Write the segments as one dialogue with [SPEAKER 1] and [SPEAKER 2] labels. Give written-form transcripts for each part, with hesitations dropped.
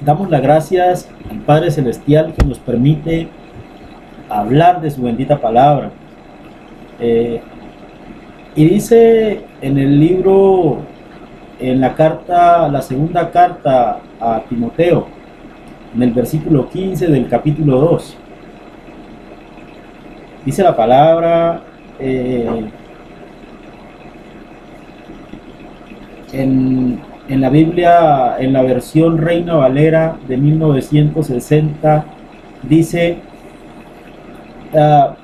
[SPEAKER 1] Damos las gracias al Padre Celestial que nos permite hablar de su bendita palabra. Y dice en el libro, en la carta, la segunda carta a Timoteo, en el versículo 15 del capítulo 2, dice la palabra en la Biblia, en la versión Reina Valera de 1960, dice: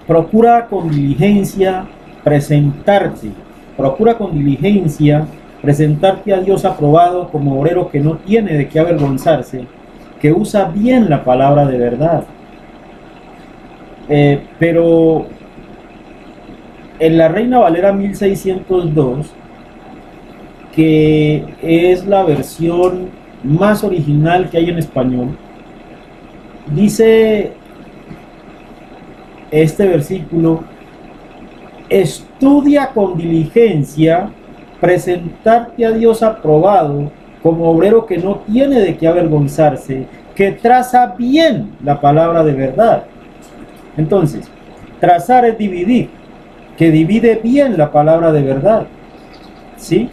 [SPEAKER 1] procura con diligencia presentarte a Dios aprobado como obrero que no tiene de qué avergonzarse, que usa bien la palabra de verdad. Pero en la Reina Valera 1602, que es la versión más original que hay en español, dice este versículo: estudia con diligencia presentarte a Dios aprobado como obrero que no tiene de qué avergonzarse, que traza bien la palabra de verdad. Entonces, trazar es dividir, que divide bien la palabra de verdad, ¿sí?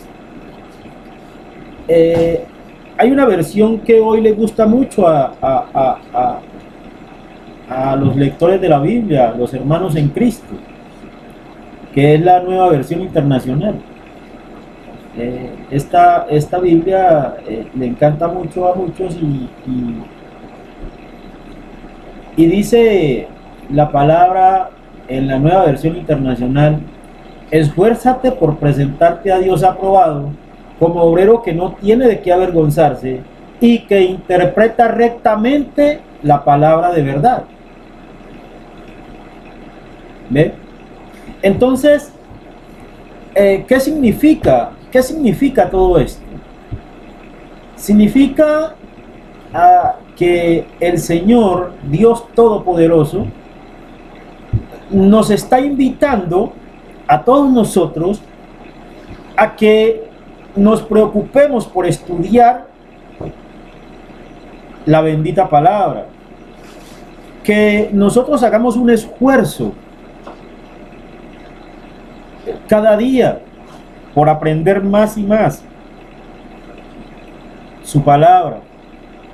[SPEAKER 1] Hay una versión que hoy le gusta mucho a los lectores de la Biblia, los hermanos en Cristo, que es la Nueva Versión Internacional. Esta Biblia le encanta mucho a muchos y dice la palabra en la Nueva Versión Internacional: esfuérzate por presentarte a Dios aprobado como obrero que no tiene de qué avergonzarse y que interpreta rectamente la palabra de verdad. ¿Ve? Entonces, ¿qué significa? ¿Qué significa todo esto? Significa que el Señor, Dios Todopoderoso, nos está invitando a todos nosotros a que nos preocupemos por estudiar la bendita palabra, que nosotros hagamos un esfuerzo cada día por aprender más y más su palabra,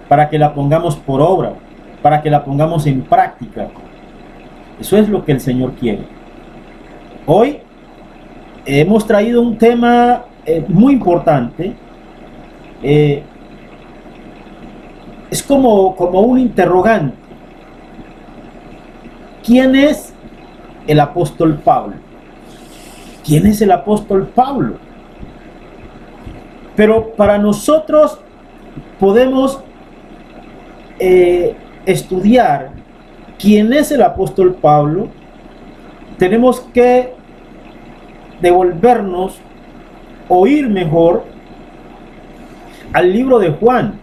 [SPEAKER 1] para que la pongamos por obra, para que la pongamos en práctica. Eso es lo que el Señor quiere. Hoy hemos traído un tema muy importante. Es como un interrogante. ¿Quién es el apóstol Pablo? ¿Quién es el apóstol Pablo? Pero para nosotros podemos estudiar quién es el apóstol Pablo. Tenemos que devolvernos, oír mejor, al libro de Juan,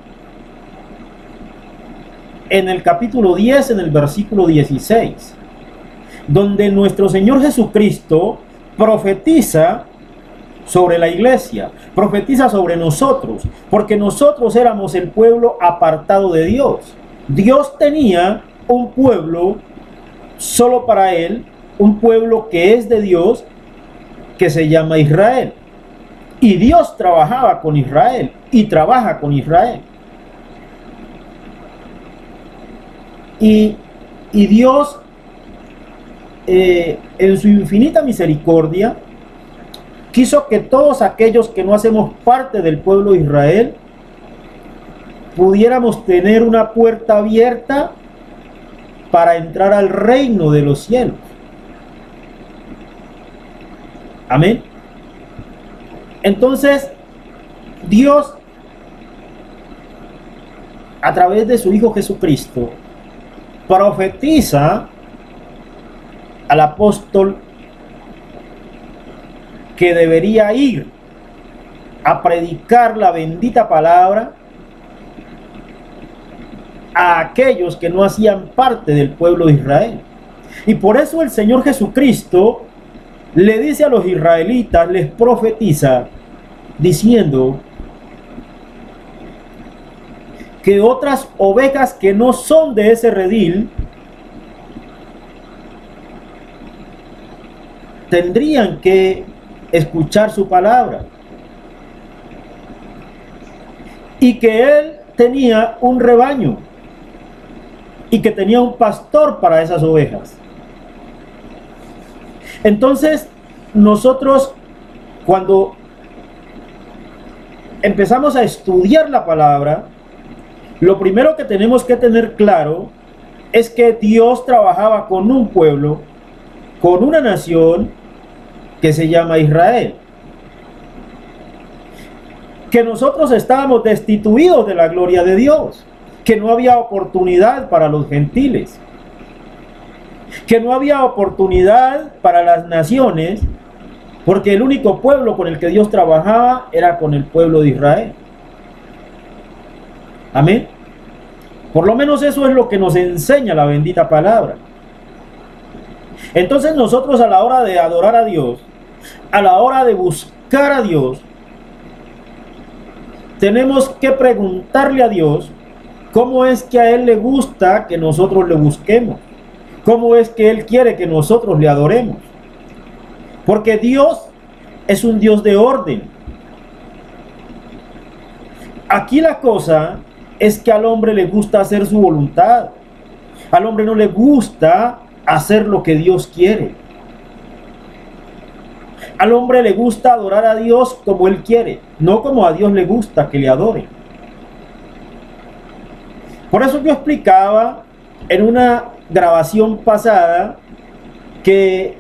[SPEAKER 1] en el capítulo 10, en el versículo 16, donde nuestro Señor Jesucristo profetiza sobre la iglesia, profetiza sobre nosotros, porque nosotros éramos el pueblo apartado de Dios. Dios tenía un pueblo solo para él, un pueblo que es de Dios, que se llama Israel. Y Dios trabajaba con Israel y trabaja con Israel. Y Dios, en su infinita misericordia, quiso que todos aquellos que no hacemos parte del pueblo de Israel pudiéramos tener una puerta abierta para entrar al reino de los cielos. Amén. Entonces, Dios, a través de su Hijo Jesucristo, profetiza al apóstol que debería ir a predicar la bendita palabra a aquellos que no hacían parte del pueblo de Israel. Y por eso el Señor Jesucristo le dice a los israelitas, les profetiza, diciendo que otras ovejas que no son de ese redil tendrían que escuchar su palabra, y que él tenía un rebaño y que tenía un pastor para esas ovejas. Entonces nosotros, cuando empezamos a estudiar la palabra, lo primero que tenemos que tener claro es que Dios trabajaba con un pueblo, con una nación que se llama Israel, que nosotros estábamos destituidos de la gloria de Dios, que no había oportunidad para los gentiles, que no había oportunidad para las naciones, porque el único pueblo con el que Dios trabajaba era con el pueblo de Israel. Amén. Por lo menos eso es lo que nos enseña la bendita palabra. Entonces nosotros, a la hora de adorar a Dios, a la hora de buscar a Dios, tenemos que preguntarle a Dios cómo es que a Él le gusta que nosotros le busquemos, cómo es que Él quiere que nosotros le adoremos. Porque Dios es un Dios de orden. Aquí la cosa es que al hombre le gusta hacer su voluntad. Al hombre no le gusta hacer lo que Dios quiere. Al hombre le gusta adorar a Dios como Él quiere, no como a Dios le gusta que le adore. Por eso yo explicaba en una grabación pasada que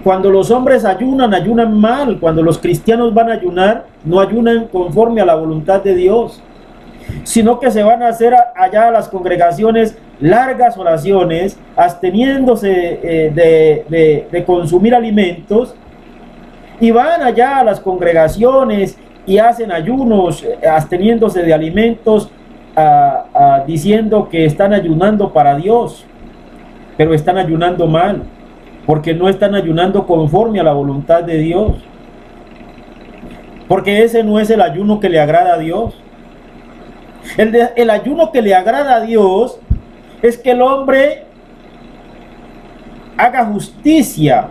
[SPEAKER 1] cuando los hombres ayunan, ayunan mal. Cuando los cristianos van a ayunar, no ayunan conforme a la voluntad de Dios, sino que se van a hacer allá a las congregaciones largas oraciones, absteniéndose de consumir alimentos, y van allá a las congregaciones y hacen ayunos, absteniéndose de alimentos, diciendo que están ayunando para Dios, pero están ayunando mal, porque no están ayunando conforme a la voluntad de Dios, porque ese no es el ayuno que le agrada a Dios. El ayuno que le agrada a Dios es que el hombre haga justicia,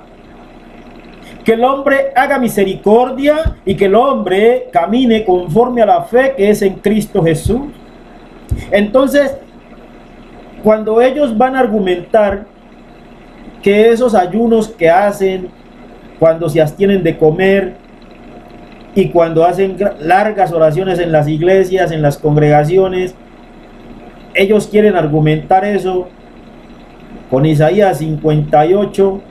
[SPEAKER 1] que el hombre haga misericordia y que el hombre camine conforme a la fe que es en Cristo Jesús. Entonces, cuando ellos van a argumentar que esos ayunos que hacen, cuando se abstienen de comer y cuando hacen largas oraciones en las iglesias, en las congregaciones, ellos quieren argumentar eso con Isaías 58,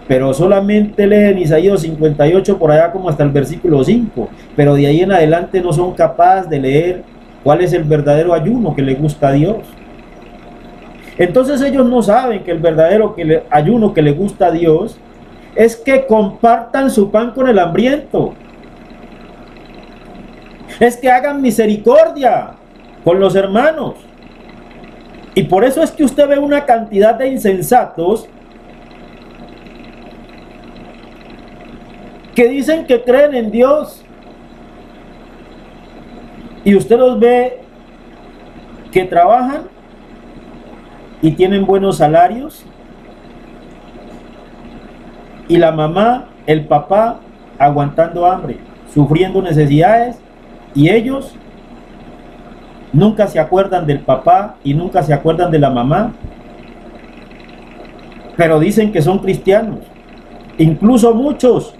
[SPEAKER 1] pero solamente leen Isaías 58 por allá como hasta el versículo 5, pero de ahí en adelante no son capaces de leer cuál es el verdadero ayuno que le gusta a Dios. Entonces ellos no saben que el verdadero ayuno que le gusta a Dios es que compartan su pan con el hambriento, es que hagan misericordia con los hermanos. Y por eso es que usted ve una cantidad de insensatos que dicen que creen en Dios, y usted los ve que trabajan y tienen buenos salarios, y la mamá, el papá aguantando hambre, sufriendo necesidades, y ellos nunca se acuerdan del papá y nunca se acuerdan de la mamá, pero dicen que son cristianos. Incluso muchos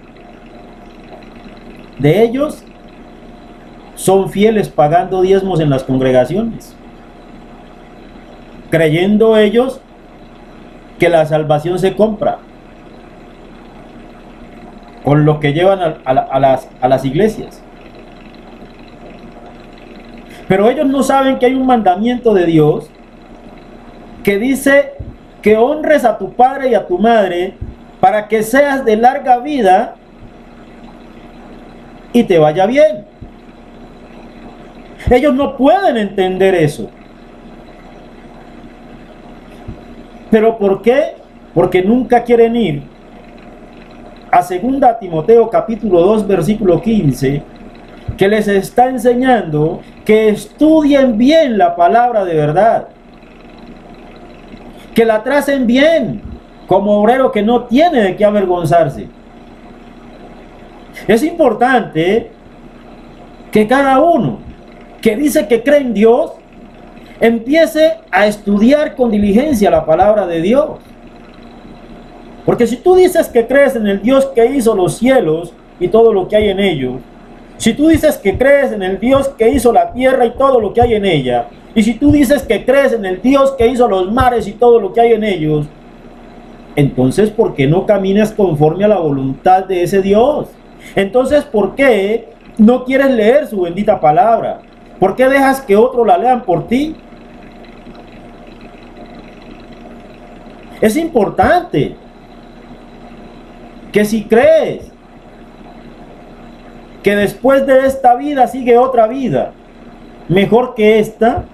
[SPEAKER 1] de ellos son fieles pagando diezmos en las congregaciones, creyendo ellos que la salvación se compra con lo que llevan a las iglesias. Pero ellos no saben que hay un mandamiento de Dios que dice que honres a tu padre y a tu madre para que seas de larga vida y te vaya bien. Ellos no pueden entender eso. ¿Pero por qué? Porque nunca quieren ir a 2 Timoteo capítulo 2 versículo 15 que les está enseñando que estudien bien la palabra de verdad, que la tracen bien como obrero que no tiene de qué avergonzarse. Es importante que cada uno que dice que cree en Dios empiece a estudiar con diligencia la palabra de Dios. Porque si tú dices que crees en el Dios que hizo los cielos y todo lo que hay en ellos, si tú dices que crees en el Dios que hizo la tierra y todo lo que hay en ella, y si tú dices que crees en el Dios que hizo los mares y todo lo que hay en ellos, entonces ¿por qué no caminas conforme a la voluntad de ese Dios? Entonces ¿por qué no quieres leer su bendita palabra? ¿Por qué dejas que otros la lean por ti? Es importante que si crees que después de esta vida sigue otra vida mejor que esta,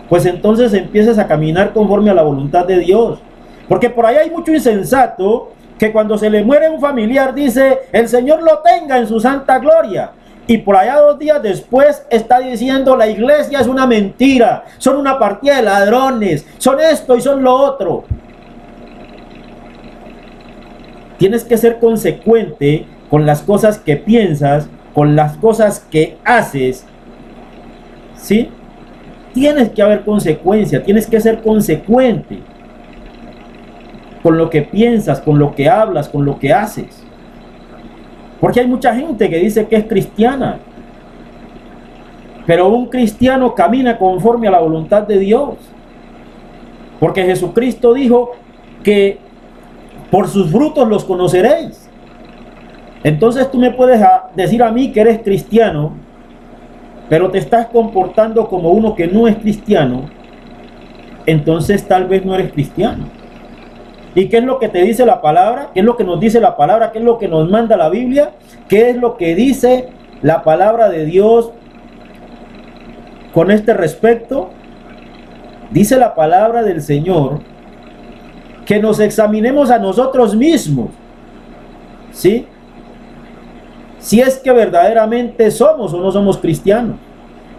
[SPEAKER 1] pues entonces empieces a caminar conforme a la voluntad de Dios. Porque por ahí hay mucho insensato que cuando se le muere un familiar dice, el Señor lo tenga en su santa gloria. Y por allá 2 días después está diciendo, la iglesia es una mentira, son una partida de ladrones, son esto y son lo otro. Tienes que ser consecuente con las cosas que piensas, con las cosas que haces, ¿sí? Tienes que haber consecuencia, tienes que ser consecuente con lo que piensas, con lo que hablas, con lo que haces. Porque hay mucha gente que dice que es cristiana, pero un cristiano camina conforme a la voluntad de Dios. Porque Jesucristo dijo que por sus frutos los conoceréis. Entonces tú me puedes decir a mí que eres cristiano, pero te estás comportando como uno que no es cristiano, entonces tal vez no eres cristiano. ¿Y qué es lo que te dice la palabra? ¿Qué es lo que nos dice la palabra? ¿Qué es lo que nos manda la Biblia? ¿Qué es lo que dice la palabra de Dios con este respecto? Dice la palabra del Señor que nos examinemos a nosotros mismos, ¿sí? Si es que verdaderamente somos o no somos cristianos.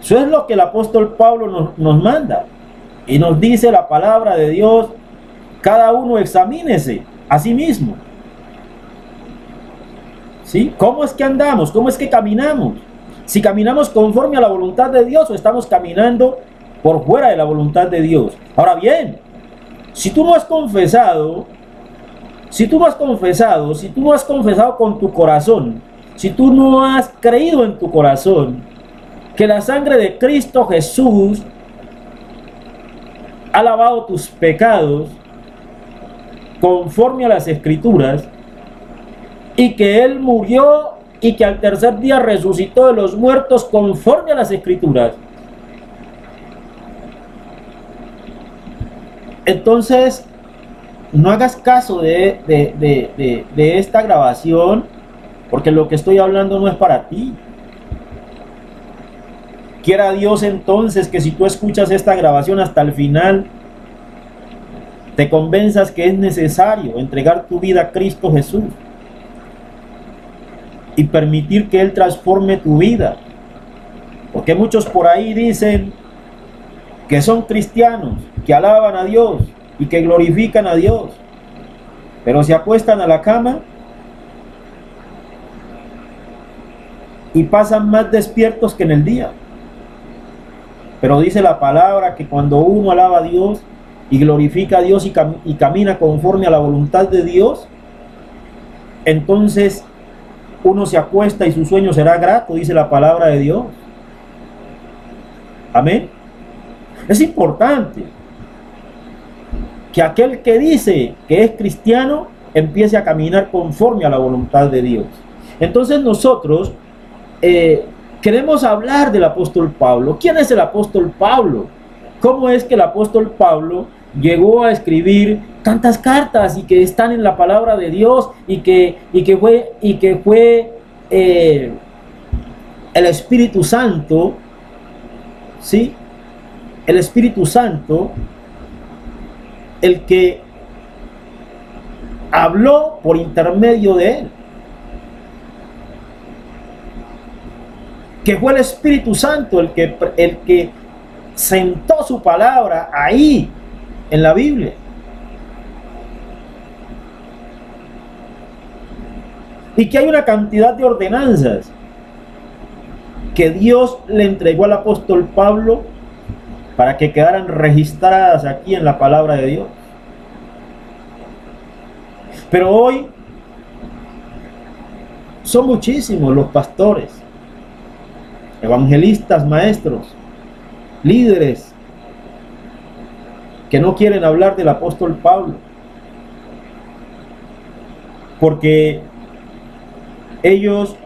[SPEAKER 1] Eso es lo que el apóstol Pablo nos manda. Y nos dice la palabra de Dios, cada uno examínese a sí mismo. ¿Sí? ¿Cómo es que andamos? ¿Cómo es que caminamos? Si caminamos conforme a la voluntad de Dios o estamos caminando por fuera de la voluntad de Dios. Ahora bien, si tú no has confesado con tu corazón, si tú no has creído en tu corazón que la sangre de Cristo Jesús ha lavado tus pecados conforme a las Escrituras, y que Él murió y que al tercer día resucitó de los muertos conforme a las Escrituras, entonces no hagas caso de esta grabación, porque lo que estoy hablando no es para ti. Quiera Dios entonces que si tú escuchas esta grabación hasta el final, te convenzas que es necesario entregar tu vida a Cristo Jesús y permitir que Él transforme tu vida. Porque muchos por ahí dicen que son cristianos, que alaban a Dios y que glorifican a Dios, pero se acuestan a la cama y pasan más despiertos que en el día. Pero dice la palabra que cuando uno alaba a Dios y glorifica a Dios y camina conforme a la voluntad de Dios, entonces uno se acuesta y su sueño será grato, dice la palabra de Dios. Amén. Es importante que aquel que dice que es cristiano empiece a caminar conforme a la voluntad de Dios. Entonces nosotros queremos hablar del apóstol Pablo. ¿Quién es el apóstol Pablo? ¿Cómo es que el apóstol Pablo llegó a escribir tantas cartas y que están en la palabra de Dios y que fue el Espíritu Santo, ¿sí? El Espíritu Santo el que habló por intermedio de él? que fue el Espíritu Santo el que sentó su palabra ahí en la Biblia. Y que hay una cantidad de ordenanzas que Dios le entregó al apóstol Pablo para que quedaran registradas aquí en la palabra de Dios. Pero hoy son muchísimos los pastores, evangelistas, maestros, líderes que no quieren hablar del apóstol Pablo, porque ellos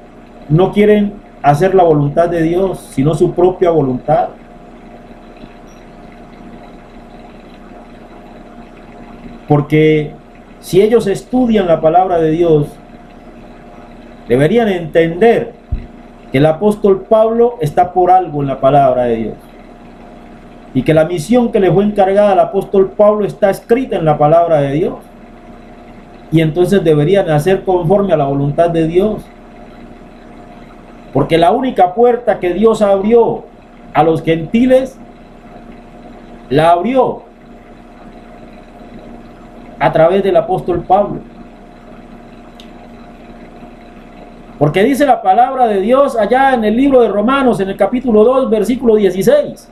[SPEAKER 1] no quieren hacer la voluntad de Dios, sino su propia voluntad. Porque si ellos estudian la palabra de Dios, deberían entender que el apóstol Pablo está por algo en la palabra de Dios. Y que la misión que le fue encargada al apóstol Pablo está escrita en la palabra de Dios. Y entonces deberían hacer conforme a la voluntad de Dios. Porque la única puerta que Dios abrió a los gentiles, la abrió a través del apóstol Pablo. Porque dice la palabra de Dios allá en el libro de Romanos, en el capítulo 2, versículo 16.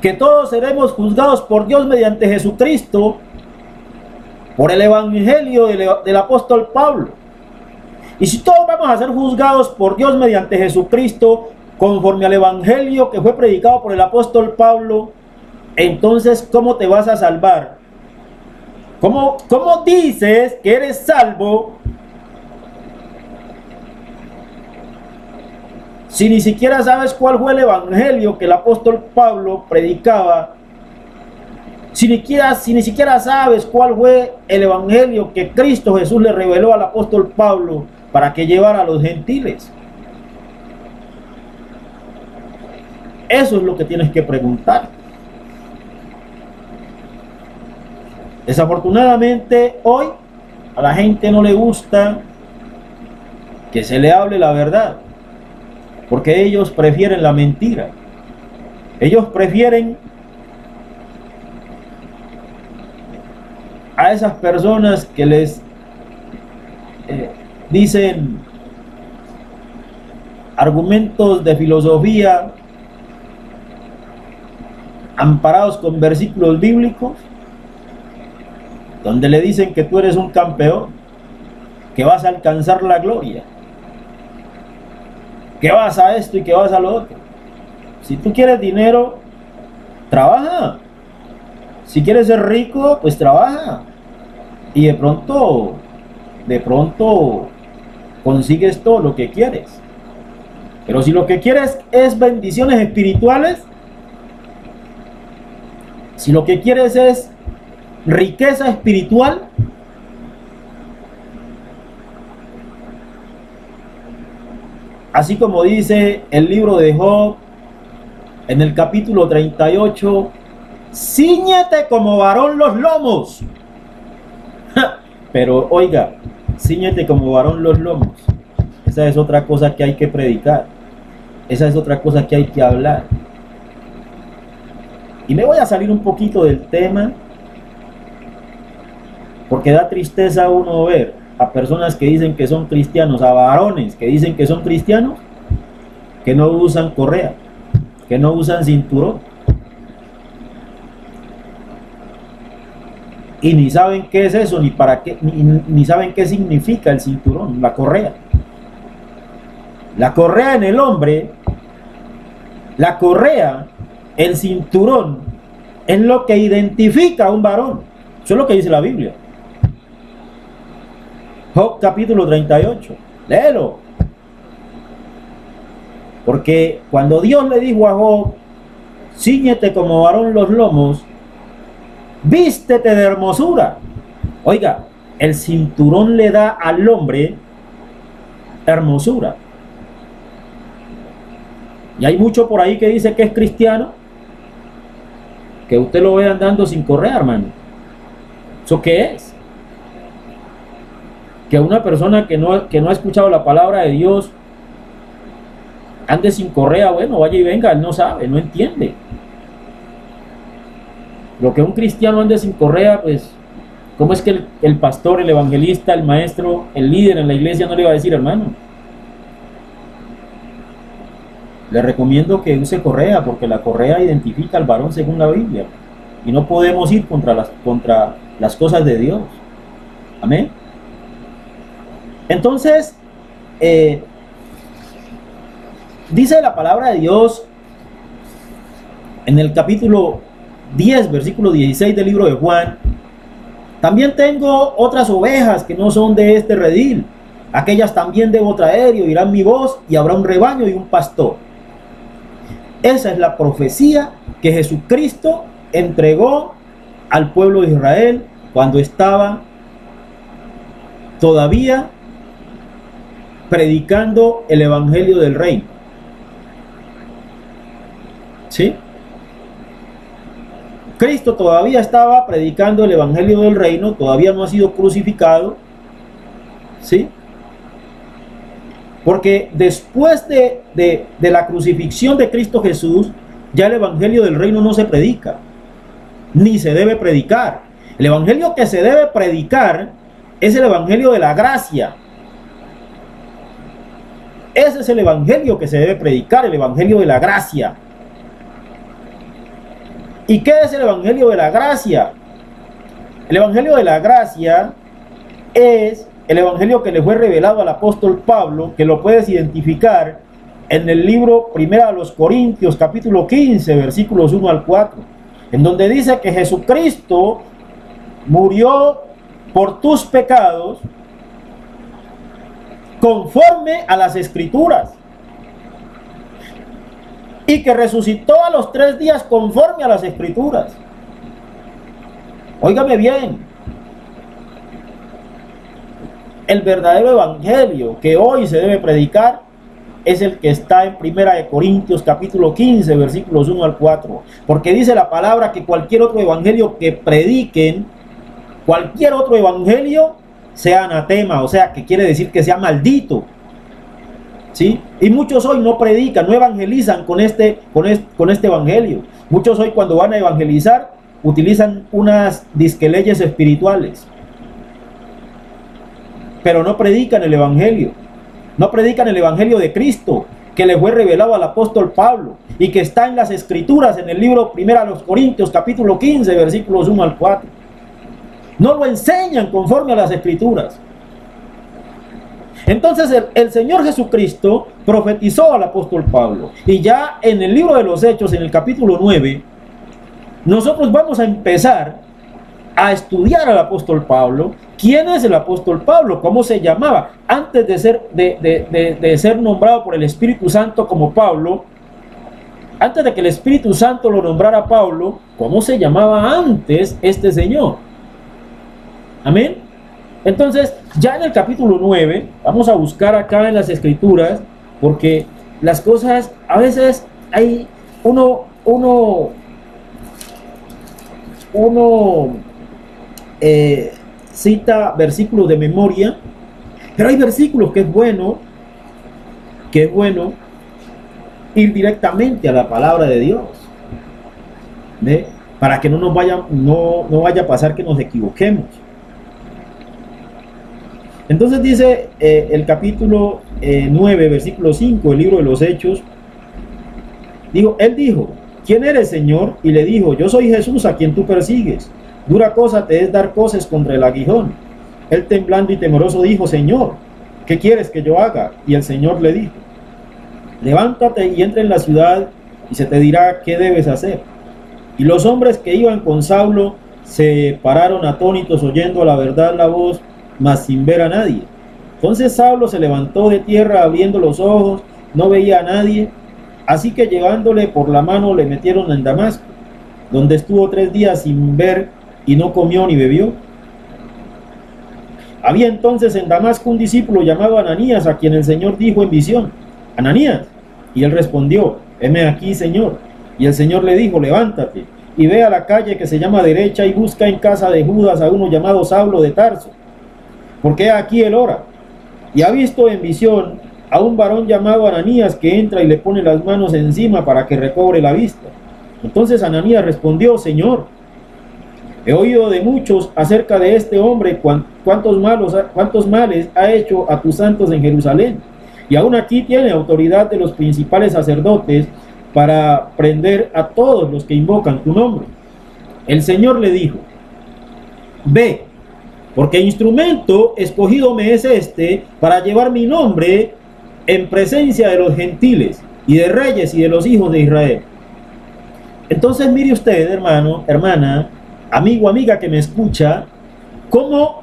[SPEAKER 1] Que todos seremos juzgados por Dios mediante Jesucristo, por el evangelio del apóstol Pablo. Y si todos vamos a ser juzgados por Dios mediante Jesucristo, conforme al evangelio que fue predicado por el apóstol Pablo, entonces, ¿cómo te vas a salvar? ¿Cómo dices que eres salvo si ni siquiera sabes cuál fue el evangelio que el apóstol Pablo predicaba? Si ni siquiera sabes cuál fue el evangelio que Cristo Jesús le reveló al apóstol Pablo para que llevara a los gentiles. Eso es lo que tienes que preguntar. Desafortunadamente hoy a la gente no le gusta que se le hable la verdad, porque ellos prefieren la mentira. Ellos prefieren a esas personas que les dicen argumentos de filosofía amparados con versículos bíblicos, donde le dicen que tú eres un campeón, que vas a alcanzar la gloria, que vas a esto y que vas a lo otro. Si tú quieres dinero, trabaja. Si quieres ser rico, pues trabaja. Y de pronto consigues todo lo que quieres. Pero si lo que quieres es bendiciones espirituales, si lo que quieres es riqueza espiritual, así como dice el libro de Job en el capítulo 38, cíñete como varón los lomos. Pero oiga, cíñete como varón los lomos. Esa es otra cosa que hay que predicar. Esa es otra cosa que hay que hablar. Y me voy a salir un poquito del tema, porque da tristeza a uno ver a personas que dicen que son cristianos, a varones que dicen que son cristianos, que no usan correa, que no usan cinturón. Y ni saben qué es eso, ni para qué, ni saben qué significa el cinturón, la correa. La correa en el hombre, la correa, el cinturón, es lo que identifica a un varón. Eso es lo que dice la Biblia. Job capítulo 38, léelo. Porque cuando Dios le dijo a Job, cíñete como varón los lomos, vístete de hermosura. Oiga, el cinturón le da al hombre hermosura. Y hay mucho por ahí que dice que es cristiano, que usted lo ve andando sin correa, hermano. ¿Eso qué es? Que una persona que no ha escuchado la palabra de Dios ande sin correa, bueno, vaya y venga, él no sabe, no entiende. Lo que un cristiano ande sin correa, pues, ¿cómo es que el pastor, el evangelista, el maestro, el líder en la iglesia no le va a decir, hermano? Le recomiendo que use correa, porque la correa identifica al varón según la Biblia. Y no podemos ir contra las cosas de Dios. Amén. Entonces, dice la palabra de Dios en el capítulo 10, versículo 16 del libro de Juan: también tengo otras ovejas que no son de este redil. Aquellas también debo traer, y oirán mi voz, y habrá un rebaño y un pastor. Esa es la profecía que Jesucristo entregó al pueblo de Israel cuando estaba todavía predicando el evangelio del reino. ¿Sí? Cristo todavía estaba predicando el evangelio del reino, todavía no ha sido crucificado. ¿Sí? Porque después de la crucifixión de Cristo Jesús, ya el evangelio del reino no se predica, ni se debe predicar. El evangelio que se debe predicar es el evangelio de la gracia. Ese es el evangelio que se debe predicar, el evangelio de la gracia. ¿Y qué es el evangelio de la gracia? El evangelio de la gracia es el evangelio que le fue revelado al apóstol Pablo, que lo puedes identificar en el libro 1 Corintios, capítulo 15, versículos 1 al 4, en donde dice que Jesucristo murió por tus pecados conforme a las Escrituras, y que resucitó a los 3 días conforme a las Escrituras. Óigame bien. El verdadero evangelio que hoy se debe predicar es el que está en 1 Corintios capítulo 15, versículos 1 al 4. Porque dice la palabra que cualquier otro evangelio que prediquen, cualquier otro evangelio, sea anatema, o sea, que quiere decir que sea maldito. ¿Sí? Y muchos hoy no predican, no evangelizan con este evangelio. Muchos hoy, cuando van a evangelizar, utilizan unas disqueleyes espirituales, pero no predican el evangelio. No predican el evangelio de Cristo, que le fue revelado al apóstol Pablo y que está en las Escrituras, en el libro 1 Corintios capítulo 15, versículos 1 al 4. No lo enseñan conforme a las Escrituras. Entonces el Señor Jesucristo profetizó al apóstol Pablo, y ya en el libro de los Hechos, en el capítulo 9, nosotros vamos a empezar a estudiar al apóstol Pablo. ¿Quién es el apóstol Pablo? ¿Cómo se llamaba? Antes de ser nombrado por el Espíritu Santo como Pablo, antes de que el Espíritu Santo lo nombrara Pablo, ¿cómo se llamaba antes este señor? Amén. Entonces, ya en el capítulo 9, vamos a buscar acá en las Escrituras, porque las cosas, a veces hay uno cita versículos de memoria, pero hay versículos que es bueno ir directamente a la palabra de Dios, ¿ve? Para que no vaya a pasar que nos equivoquemos. Entonces dice el capítulo 9, versículo 5, el libro de los Hechos. Él dijo: ¿quién eres, Señor? Y le dijo: yo soy Jesús a quien tú persigues. Dura cosa te es dar coces contra el aguijón. Él, temblando y temeroso, dijo: Señor, ¿qué quieres que yo haga? Y el Señor le dijo: levántate y entra en la ciudad, y se te dirá qué debes hacer. Y los hombres que iban con Saulo se pararon atónitos, oyendo a la verdad la voz, mas sin ver a nadie. Entonces Saulo se levantó de tierra, abriendo los ojos, no veía a nadie. Así que, llevándole por la mano, le metieron en Damasco, donde estuvo 3 días sin ver, y no comió ni bebió. Había entonces en Damasco un discípulo llamado Ananías, a quien el Señor dijo en visión: Ananías. Y él respondió: heme aquí, Señor. Y el Señor le dijo: levántate y ve a la calle que se llama Derecha, y busca en casa de Judas a uno llamado Saulo de Tarso, porque aquí él ora, y ha visto en visión a un varón llamado Ananías que entra y le pone las manos encima para que recobre la vista. Entonces Ananías respondió: Señor, he oído de muchos acerca de este hombre, cuántos males ha hecho a tus santos en Jerusalén, y aún aquí tiene autoridad de los principales sacerdotes para prender a todos los que invocan tu nombre. El Señor le dijo: ve, porque instrumento escogido me es este para llevar mi nombre en presencia de los gentiles y de reyes y de los hijos de Israel. Entonces mire usted, hermano, hermana, amigo, amiga que me escucha, cómo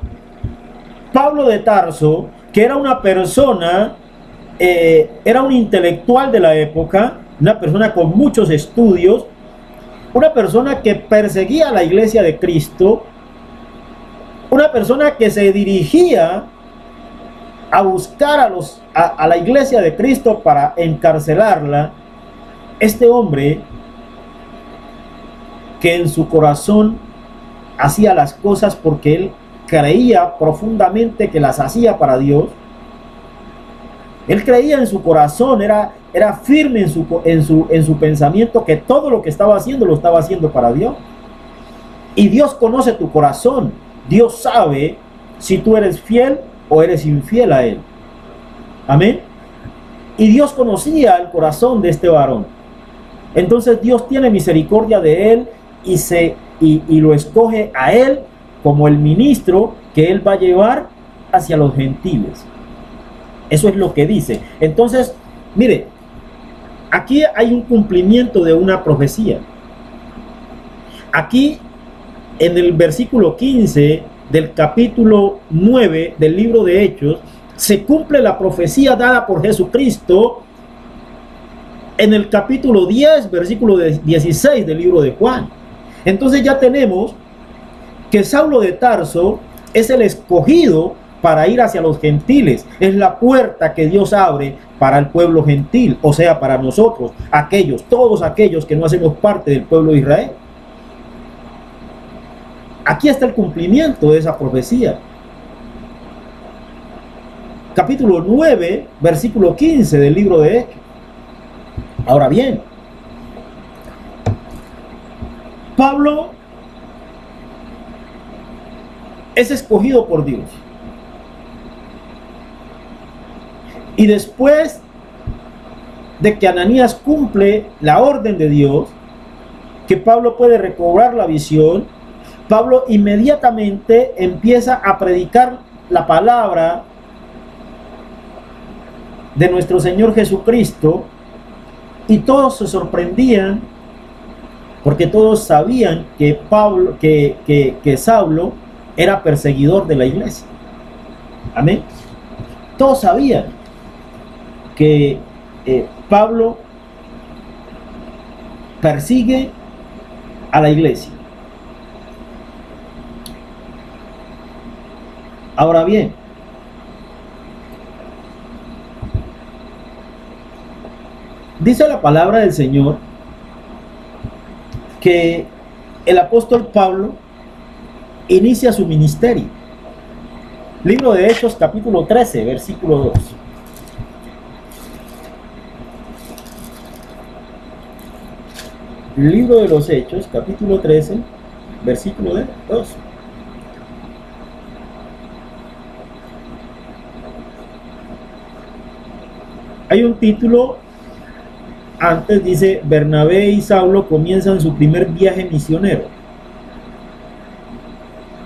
[SPEAKER 1] Pablo de Tarso, que era una persona, era un intelectual de la época, una persona con muchos estudios, una persona que perseguía a la iglesia de Cristo, una persona que se dirigía a buscar a la iglesia de Cristo para encarcelarla. Este hombre, que en su corazón hacía las cosas porque él creía profundamente que las hacía para Dios. Él creía en su corazón, era firme en su pensamiento que todo lo que estaba haciendo lo estaba haciendo para Dios. Y Dios conoce tu corazón. Dios sabe si tú eres fiel o eres infiel a Él. Amén. Y Dios conocía el corazón de este varón. Entonces Dios tiene misericordia de él y lo escoge a él como el ministro que él va a llevar hacia los gentiles. Eso es lo que dice. Entonces, mire, aquí hay un cumplimiento de una profecía. Aquí, en el versículo 15 del capítulo 9 del libro de Hechos, se cumple la profecía dada por Jesucristo en el capítulo 10, versículo 16 del libro de Juan. Entonces ya tenemos que Saulo de Tarso es el escogido para ir hacia los gentiles. Es la puerta que Dios abre para el pueblo gentil, o sea, para nosotros, todos aquellos que no hacemos parte del pueblo de Israel. Aquí está el cumplimiento de esa profecía. Capítulo 9, versículo 15 del libro de Hechos. Ahora bien, Pablo es escogido por Dios. Y después de que Ananías cumple la orden de Dios, que Pablo puede recobrar la visión, Pablo inmediatamente empieza a predicar la palabra de nuestro Señor Jesucristo, y todos se sorprendían porque todos sabían que Saulo era perseguidor de la iglesia. Amén. Todos sabían que Pablo persigue a la iglesia. Ahora bien, dice la palabra del Señor que el apóstol Pablo inicia su ministerio. Libro de Hechos, capítulo 13, versículo 2. Libro de los Hechos, capítulo 13, versículo 2. Hay un título antes, dice: Bernabé y Saulo comienzan su primer viaje misionero.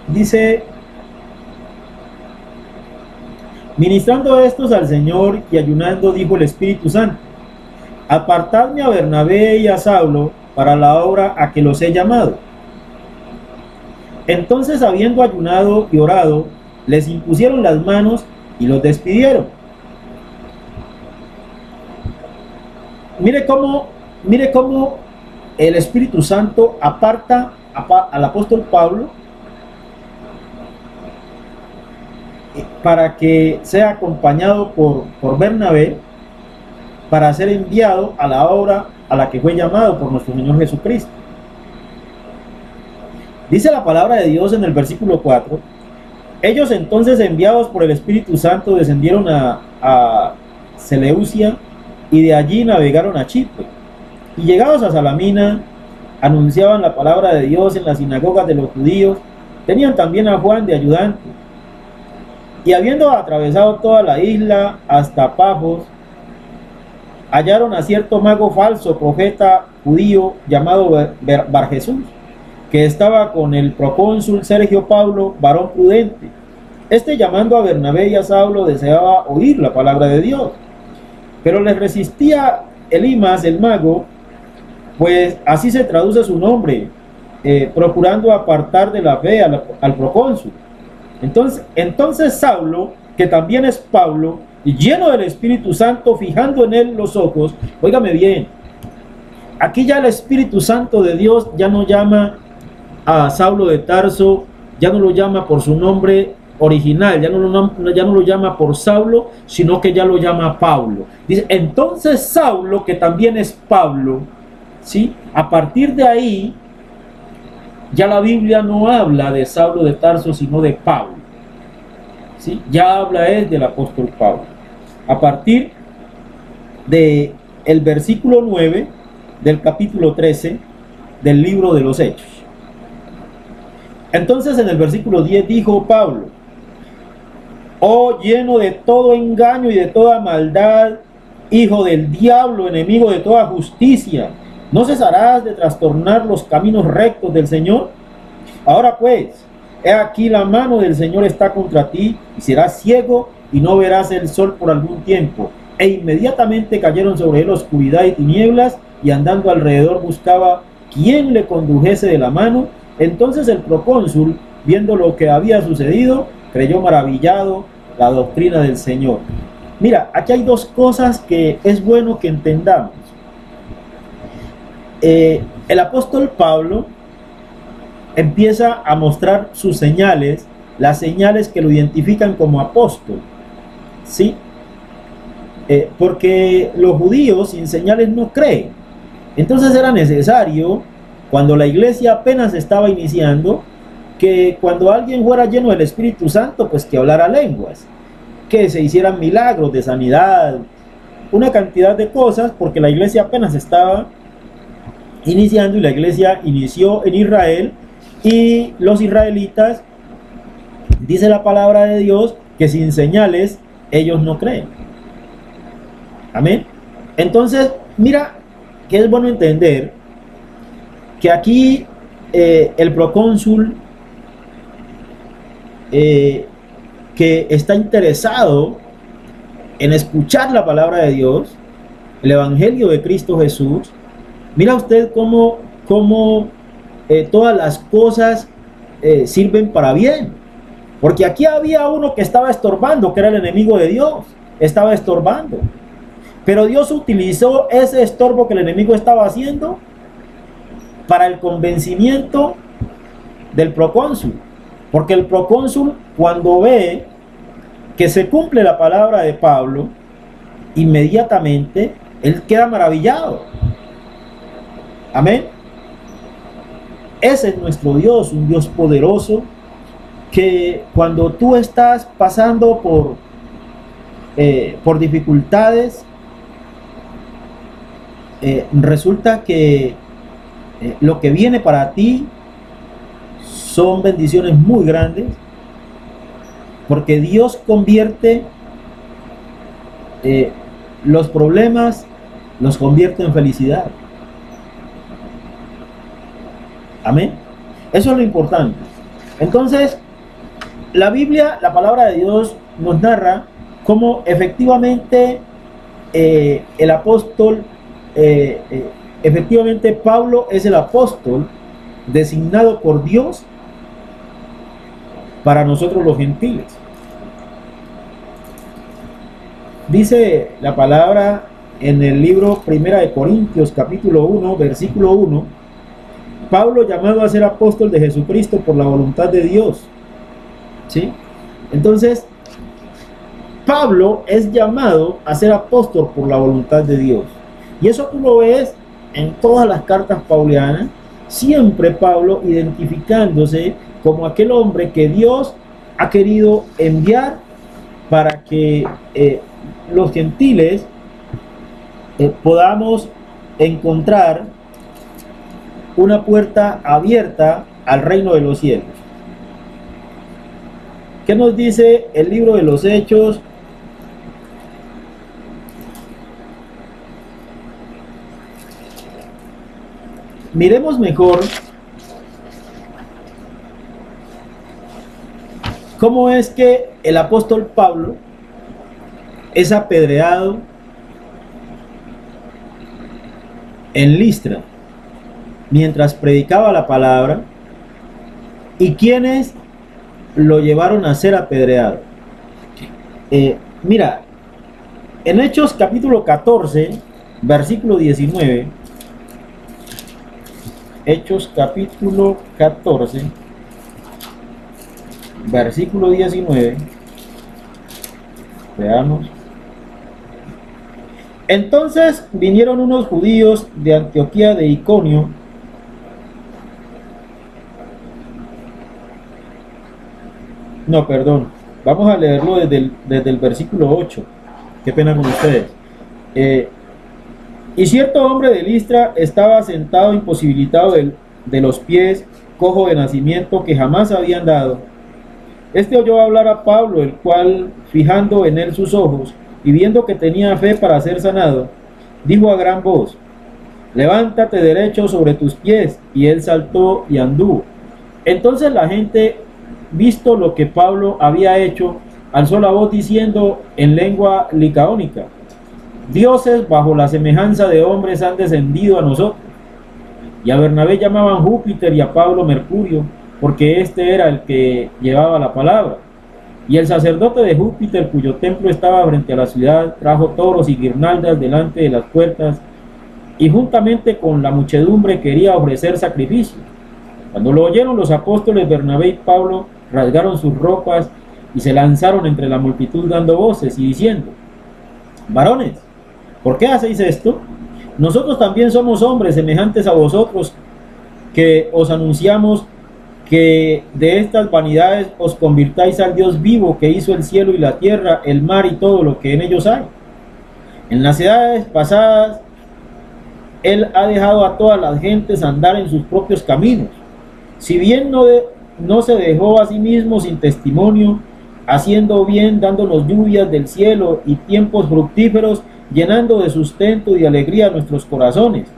[SPEAKER 1] Dice: ministrando estos al Señor y ayunando, dijo el Espíritu Santo: apartadme a Bernabé y a Saulo para la obra a que los he llamado. Entonces, habiendo ayunado y orado, les impusieron las manos y los despidieron. Mire cómo el Espíritu Santo aparta al apóstol Pablo para que sea acompañado por Bernabé, para ser enviado a la obra a la que fue llamado por nuestro Señor Jesucristo. Dice la palabra de Dios en el versículo 4: Ellos entonces, enviados por el Espíritu Santo, descendieron a Seleucia y de allí navegaron a Chipre. Y llegados a Salamina, anunciaban la palabra de Dios en las sinagogas de los judíos. Tenían también a Juan de ayudante. Y habiendo atravesado toda la isla hasta Pafos, hallaron a cierto mago falso, profeta judío, llamado Barjesús, que estaba con el procónsul Sergio Paulo, varón prudente. Este, llamando a Bernabé y a Saulo, deseaba oír la palabra de Dios, pero les resistía Elimas, el mago, pues así se traduce su nombre, procurando apartar de la fe al procónsul. Entonces Saulo, que también es Pablo, lleno del Espíritu Santo, fijando en él los ojos, óigame bien, aquí ya el Espíritu Santo de Dios ya no llama a Saulo de Tarso, ya no lo llama por su nombre original, ya no lo llama por Saulo, sino que ya lo llama Pablo. Dice, entonces Saulo, que también es Pablo, ¿sí? A partir de ahí, ya la Biblia no habla de Saulo de Tarso, sino de Pablo, ¿sí? Ya habla del apóstol Pablo. A partir de el versículo 9 del capítulo 13 del libro de los Hechos. Entonces en el versículo 10 dijo Pablo: oh, lleno de todo engaño y de toda maldad, hijo del diablo, enemigo de toda justicia, ¿no cesarás de trastornar los caminos rectos del Señor? Ahora pues, he aquí la mano del Señor está contra ti, y serás ciego y no verás el sol por algún tiempo. E inmediatamente cayeron sobre él oscuridad y tinieblas, y andando alrededor buscaba quien le condujese de la mano. Entonces el procónsul, viendo lo que había sucedido, creyó maravillado la doctrina del Señor. Mira, aquí hay dos cosas que es bueno que entendamos. El apóstol Pablo empieza a mostrar sus señales, las señales que lo identifican como apóstol, ¿sí? Porque los judíos sin señales no creen. Entonces era necesario, cuando la iglesia apenas estaba iniciando, que cuando alguien fuera lleno del Espíritu Santo, pues que hablara lenguas, que se hicieran milagros de sanidad, una cantidad de cosas, porque la iglesia apenas estaba iniciando, y la iglesia inició en Israel, y los israelitas, dice la palabra de Dios, que sin señales ellos no creen. Amén. Entonces, mira que es bueno entender que aquí el procónsul que está interesado en escuchar la palabra de Dios, el evangelio de Cristo Jesús, mira usted cómo todas las cosas sirven para bien, porque aquí había uno que estaba estorbando, que era el enemigo de Dios, estaba estorbando, pero Dios utilizó ese estorbo que el enemigo estaba haciendo para el convencimiento del procónsul, porque el procónsul, cuando ve que se cumple la palabra de Pablo, inmediatamente él queda maravillado. Amén. Ese es nuestro Dios, un Dios poderoso, que cuando tú estás pasando por dificultades, resulta que lo que viene para ti son bendiciones muy grandes, porque Dios convierte los problemas, los convierte en felicidad. Amén. Eso es lo importante. Entonces, la Biblia, la palabra de Dios, nos narra cómo efectivamente el apóstol, efectivamente Pablo es el apóstol designado por Dios para nosotros los gentiles. Dice la palabra en el libro 1 de Corintios capítulo 1 versículo 1: Pablo, llamado a ser apóstol de Jesucristo por la voluntad de Dios. ¿Sí? Entonces, Pablo es llamado a ser apóstol por la voluntad de Dios. Y eso tú lo ves en todas las cartas paulianas, siempre Pablo identificándose como aquel hombre que Dios ha querido enviar para que los gentiles podamos encontrar una puerta abierta al reino de los cielos. ¿Qué nos dice el libro de los Hechos? Miremos mejor cómo es que el apóstol Pablo es apedreado en Listra mientras predicaba la palabra, y quiénes lo llevaron a ser apedreado. Mira, en Hechos capítulo 14, versículo 19, Hechos capítulo 14, versículo 19, veamos. Entonces vinieron unos judíos de Antioquía de Iconio, no, perdón, vamos a leerlo desde el versículo 8, qué pena con ustedes. Y cierto hombre de Listra estaba sentado imposibilitado de los pies, cojo de nacimiento, que jamás había andado. Este oyó hablar a Pablo, el cual, fijando en él sus ojos y viendo que tenía fe para ser sanado, dijo a gran voz: levántate derecho sobre tus pies. Y él saltó y anduvo. Entonces la gente, visto lo que Pablo había hecho, alzó la voz diciendo en lengua licaónica: dioses bajo la semejanza de hombres han descendido a nosotros. Y a Bernabé llamaban Júpiter y a Pablo Mercurio, porque este era el que llevaba la palabra. Y el sacerdote de Júpiter, cuyo templo estaba frente a la ciudad, trajo toros y guirnaldas delante de las puertas, y juntamente con la muchedumbre quería ofrecer sacrificio. Cuando lo oyeron los apóstoles, Bernabé y Pablo rasgaron sus ropas y se lanzaron entre la multitud dando voces y diciendo: varones, ¿por qué hacéis esto? Nosotros también somos hombres semejantes a vosotros, que os anunciamos que de estas vanidades os convirtáis al Dios vivo, que hizo el cielo y la tierra, el mar y todo lo que en ellos hay. En las edades pasadas él ha dejado a todas las gentes andar en sus propios caminos, si bien no se dejó a sí mismo sin testimonio, haciendo bien, dándonos lluvias del cielo y tiempos fructíferos, llenando de sustento y de alegría nuestros corazones.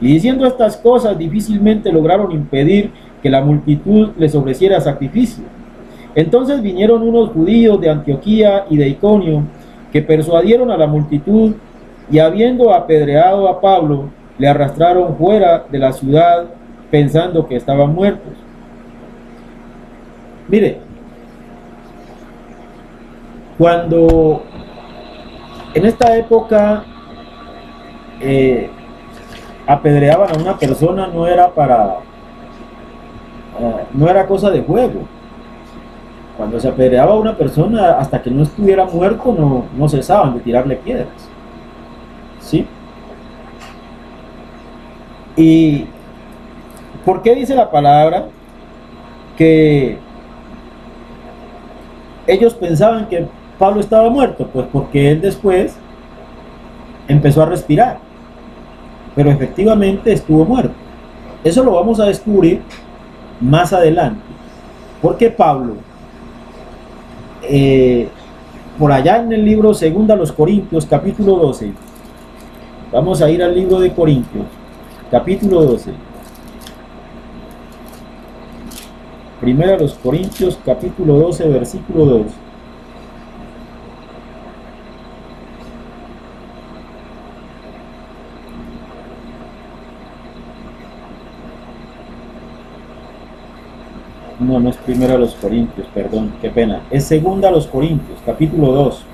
[SPEAKER 1] Y diciendo estas cosas, difícilmente lograron impedir que la multitud les ofreciera sacrificio. Entonces vinieron unos judíos de Antioquía y de Iconio, que persuadieron a la multitud, y habiendo apedreado a Pablo, le arrastraron fuera de la ciudad, pensando que estaban muertos. Mire, cuando en esta época apedreaban a una persona, no era cosa de juego. Cuando se apedreaba a una persona, hasta que no estuviera muerto, no cesaban de tirarle piedras, ¿sí? ¿Y por qué dice la palabra que ellos pensaban que Pablo estaba muerto? Pues porque él después empezó a respirar, pero efectivamente estuvo muerto. Eso lo vamos a descubrir más adelante, porque Pablo, por allá en el libro 2 Corintios capítulo 12, vamos a ir al libro de Corintios capítulo 12, 1 Corintios capítulo 12 versículo 2. No es 1 Corintios, perdón, qué pena. Es 2 Corintios, capítulo 2.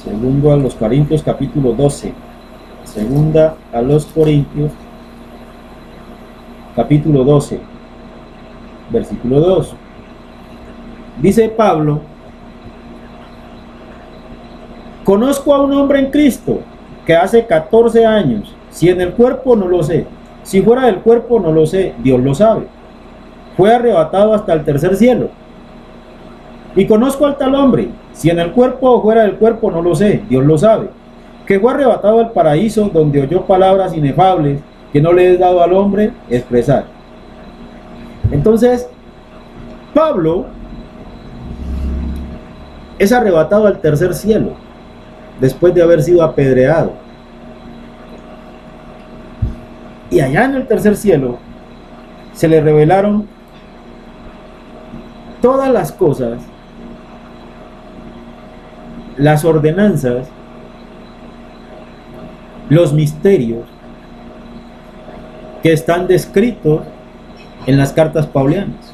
[SPEAKER 1] 2 Corintios, capítulo 12. 2 Corintios, capítulo 12, versículo 2. Dice Pablo: conozco a un hombre en Cristo que hace 14 años, si en el cuerpo no lo sé, si fuera del cuerpo no lo sé, Dios lo sabe. fue arrebatado hasta el tercer cielo. Y conozco al tal hombre, si en el cuerpo o fuera del cuerpo no lo sé, Dios lo sabe, que fue arrebatado al paraíso, donde oyó palabras inefables que no le es dado al hombre expresar. Entonces, Pablo es arrebatado al tercer cielo, después de haber sido apedreado. Y allá en el tercer cielo se le revelaron todas las cosas, las ordenanzas, los misterios que están descritos en las cartas paulianas.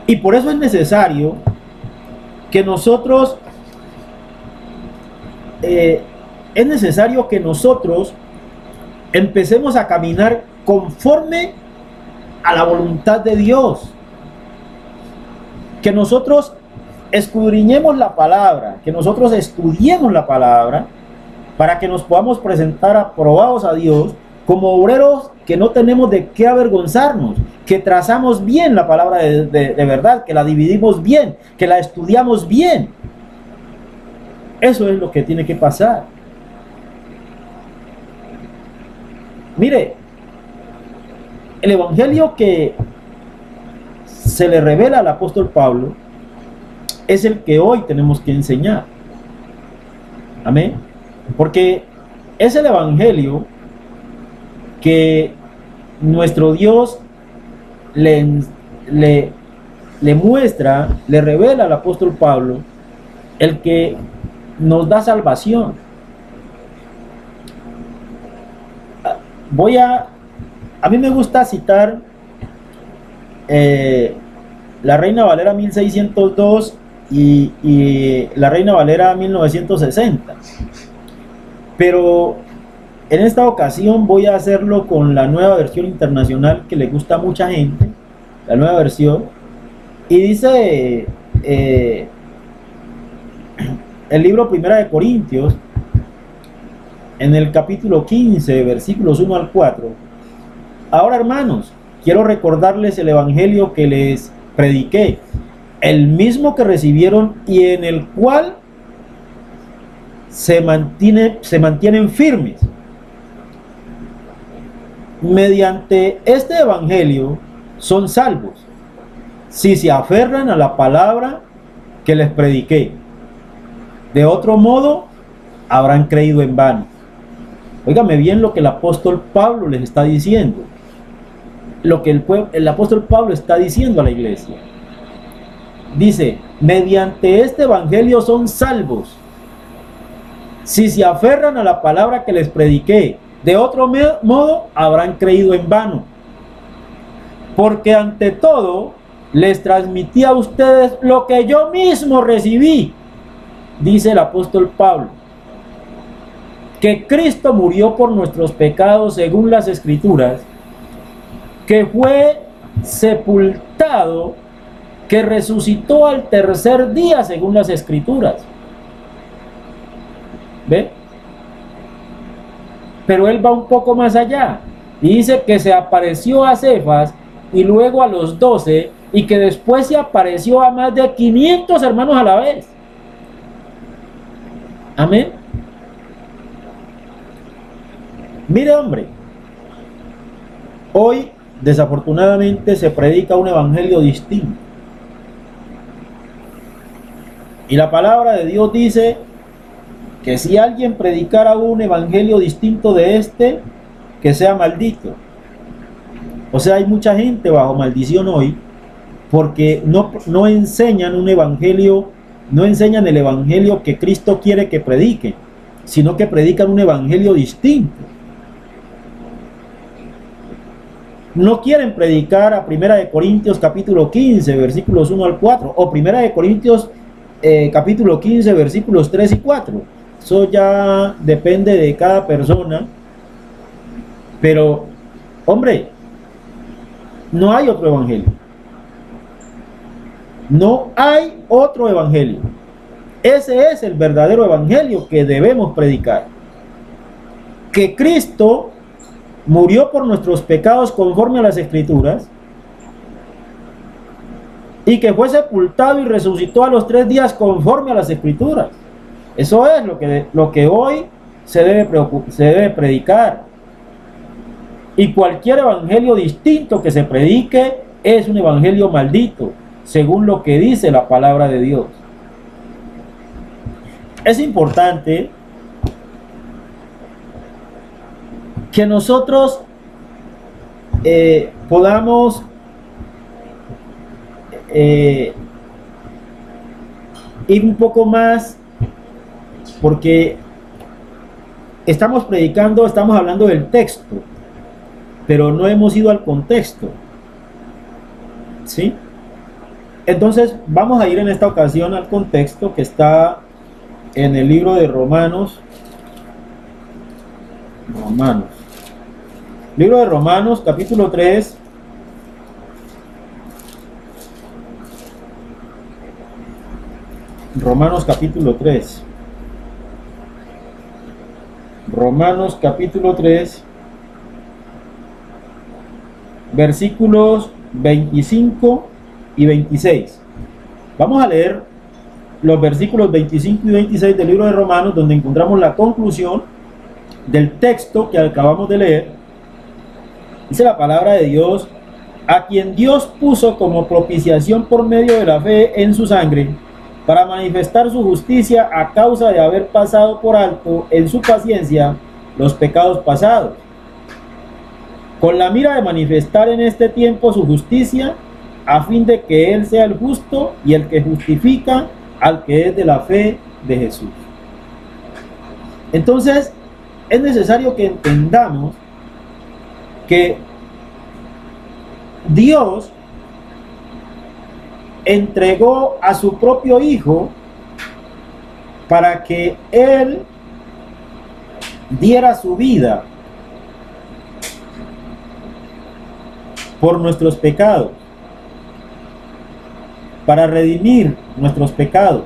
[SPEAKER 1] Y por eso es necesario que nosotros empecemos a caminar conforme a la voluntad de Dios. Que nosotros escudriñemos la palabra, que nosotros estudiemos la palabra, para que nos podamos presentar aprobados a Dios como obreros que no tenemos de qué avergonzarnos, que trazamos bien la palabra de verdad, que la dividimos bien, que la estudiamos bien. Eso es lo que tiene que pasar. Mire, el evangelio que se le revela al apóstol Pablo es el que hoy tenemos que enseñar. Amén. Porque es el evangelio que nuestro Dios le muestra, le revela al apóstol Pablo, el que nos da salvación. A mí me gusta citar la Reina Valera 1602 y la Reina Valera 1960, pero en esta ocasión voy a hacerlo con la nueva versión internacional que le gusta a mucha gente, la nueva versión, y dice el libro Primera de Corintios, en el capítulo 15, versículos 1 al 4. Ahora, hermanos, quiero recordarles el evangelio que les prediqué, el mismo que recibieron y en el cual se mantienen firmes. Mediante este evangelio son salvos, si se aferran a la palabra que les prediqué. De otro modo, habrán creído en vano. Óigame bien lo que el apóstol Pablo les está diciendo. Lo que el apóstol Pablo está diciendo a la iglesia. Dice, mediante este evangelio son salvos, si se aferran a la palabra que les prediqué. De otro modo, habrán creído en vano. Porque ante todo, les transmití a ustedes lo que yo mismo recibí, dice el apóstol Pablo, que Cristo murió por nuestros pecados según las Escrituras, que fue sepultado, que resucitó al tercer día según las Escrituras. ¿Ve? Pero él va un poco más allá y dice que se apareció a Cefas y luego a los 12 y que después se apareció a más de 500 hermanos a la vez. Amén. Mire, hombre, hoy desafortunadamente se predica un evangelio distinto. Y la palabra de Dios dice que si alguien predicara un evangelio distinto de este, que sea maldito. O sea, hay mucha gente bajo maldición hoy porque no enseñan un evangelio, no enseñan el evangelio que Cristo quiere que prediquen, sino que predican un evangelio distinto. No quieren predicar a Primera de Corintios capítulo 15 versículos 1 al 4 o Primera de Corintios capítulo 15 versículos 3 y 4. Eso ya depende de cada persona. Pero, hombre, no hay otro evangelio. No hay otro evangelio. Ese es el verdadero evangelio que debemos predicar. Que Cristo murió por nuestros pecados conforme a las Escrituras, y que fue sepultado y resucitó a los 3 días conforme a las Escrituras. Eso es lo que hoy se debe predicar. Y cualquier evangelio distinto que se predique es un evangelio maldito, según lo que dice la palabra de Dios. Es importante que nosotros podamos ir un poco más, porque estamos predicando, estamos hablando del texto, pero no hemos ido al contexto, ¿sí? Entonces vamos a ir en esta ocasión al contexto que está en el libro de Romanos. Libro de Romanos, capítulo 3. Romanos capítulo 3. Romanos capítulo 3, versículos 25 y 26. Vamos a leer los versículos 25 y 26 del libro de Romanos, donde encontramos la conclusión del texto que acabamos de leer. Dice la palabra de Dios: a quien Dios puso como propiciación por medio de la fe en su sangre, para manifestar su justicia a causa de haber pasado por alto en su paciencia los pecados pasados, con la mira de manifestar en este tiempo su justicia, a fin de que Él sea el justo y el que justifica al que es de la fe de Jesús. Entonces, es necesario que entendamos que Dios entregó a su propio Hijo para que Él diera su vida por nuestros pecados, para redimir nuestros pecados.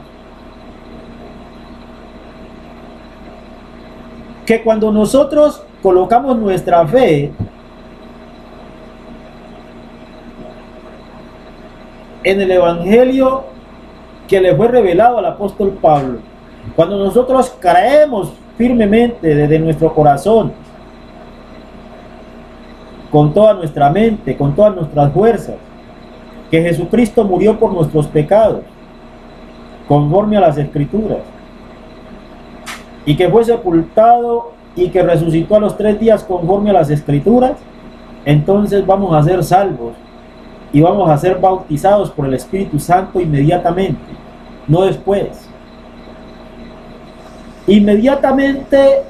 [SPEAKER 1] Que cuando nosotros colocamos nuestra fe en el evangelio que le fue revelado al apóstol Pablo, cuando nosotros creemos firmemente desde nuestro corazón, con toda nuestra mente, con todas nuestras fuerzas, que Jesucristo murió por nuestros pecados, conforme a las Escrituras, y que fue sepultado y que resucitó a los 3 días conforme a las Escrituras, entonces vamos a ser salvos y vamos a ser bautizados por el Espíritu Santo inmediatamente, no después. Inmediatamente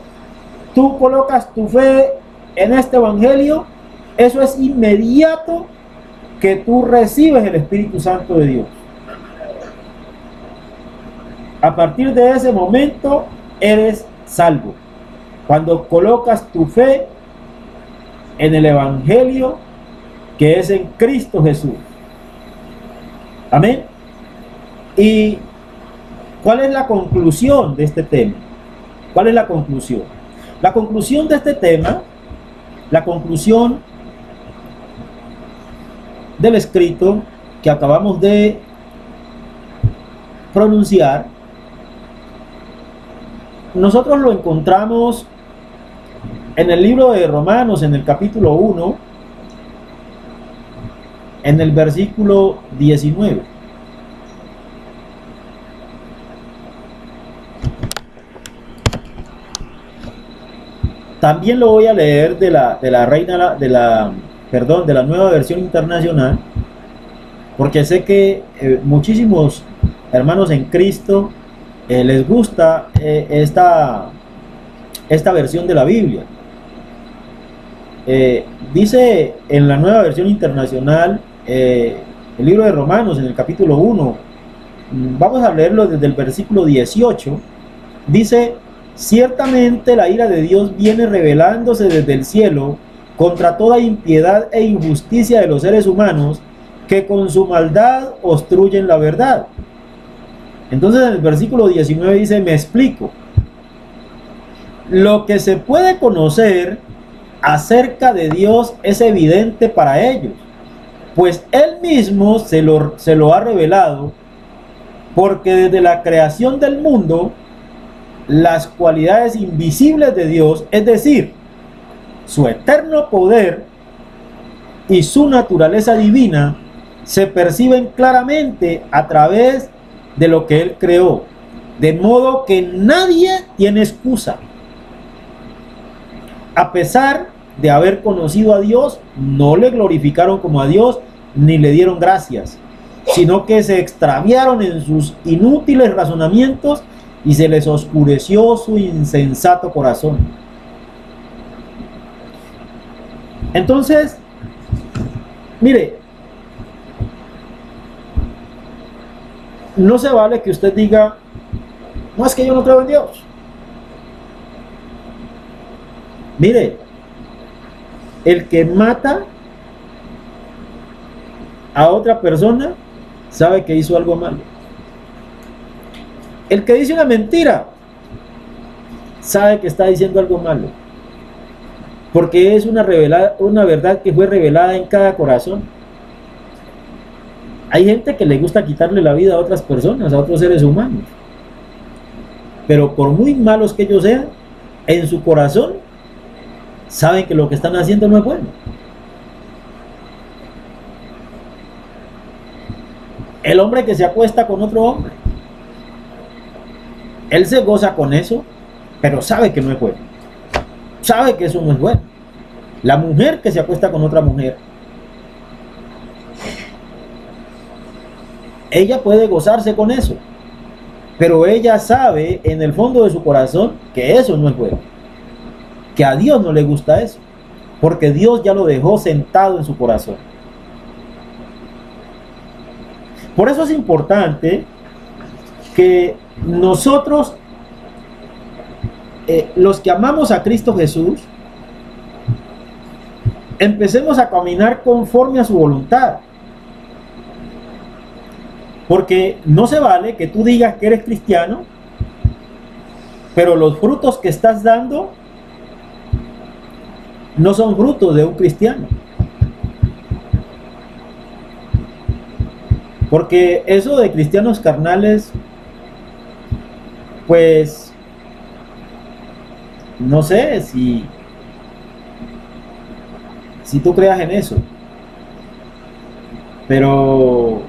[SPEAKER 1] tú colocas tu fe en este evangelio, eso es inmediato que tú recibes el Espíritu Santo de Dios. A partir de ese momento eres salvo. Cuando colocas tu fe en el evangelio que es en Cristo Jesús. Amén. ¿Y cuál es la conclusión de este tema? ¿Cuál es la conclusión? La conclusión de este tema, la conclusión del escrito que acabamos de pronunciar, nosotros lo encontramos en el libro de Romanos, en el capítulo 1, en el versículo 19. También lo voy a leer de la Nueva Versión Internacional, porque sé que muchísimos hermanos en Cristo les gusta esta versión de la Biblia. Dice en la Nueva Versión Internacional, el libro de Romanos, en el capítulo 1, vamos a leerlo desde el versículo 18. Dice: ciertamente la ira de Dios viene revelándose desde el cielo contra toda impiedad e injusticia de los seres humanos, que con su maldad obstruyen la verdad. Entonces en el versículo 19 dice: me explico. Lo que se puede conocer acerca de Dios es evidente para ellos, pues Él mismo se lo ha revelado, porque desde la creación del mundo, las cualidades invisibles de Dios, es decir, su eterno poder y su naturaleza divina, se perciben claramente a través de lo que Él creó, de modo que nadie tiene excusa. A pesar de haber conocido a Dios, no le glorificaron como a Dios ni le dieron gracias, sino que se extraviaron en sus inútiles razonamientos y se les oscureció su insensato corazón. Entonces, mire, no se vale que usted diga, no, es que yo no creo en Dios. Mire, el que mata a otra persona sabe que hizo algo malo. El que dice una mentira sabe que está diciendo algo malo, porque es una verdad que fue revelada en cada corazón. Hay gente que le gusta quitarle la vida a otras personas, a otros seres humanos, pero por muy malos que ellos sean, en su corazón saben que lo que están haciendo no es bueno. El hombre que se acuesta con otro hombre, él se goza con eso, pero sabe que no es bueno, sabe que eso no es bueno. La mujer que se acuesta con otra mujer, ella puede gozarse con eso, pero ella sabe en el fondo de su corazón que eso no es bueno, que a Dios no le gusta eso, porque Dios ya lo dejó sentado en su corazón. Por eso es importante que nosotros, los que amamos a Cristo Jesús, empecemos a caminar conforme a su voluntad. Porque no se vale que tú digas que eres cristiano, pero los frutos que estás dando no son frutos de un cristiano. Porque eso de cristianos carnales, pues, no sé si tú creas en eso, pero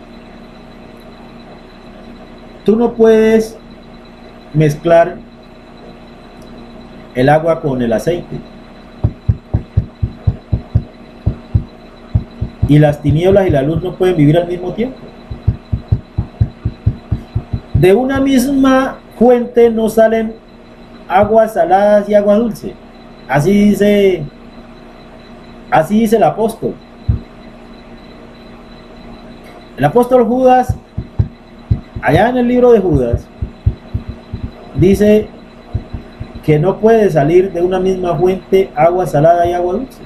[SPEAKER 1] tú no puedes mezclar el agua con el aceite, y las tinieblas y la luz no pueden vivir al mismo tiempo. De una misma fuente no salen aguas saladas y agua dulce. Así dice el apóstol. El apóstol Judas, allá en el libro de Judas, dice que no puede salir de una misma fuente agua salada y agua dulce.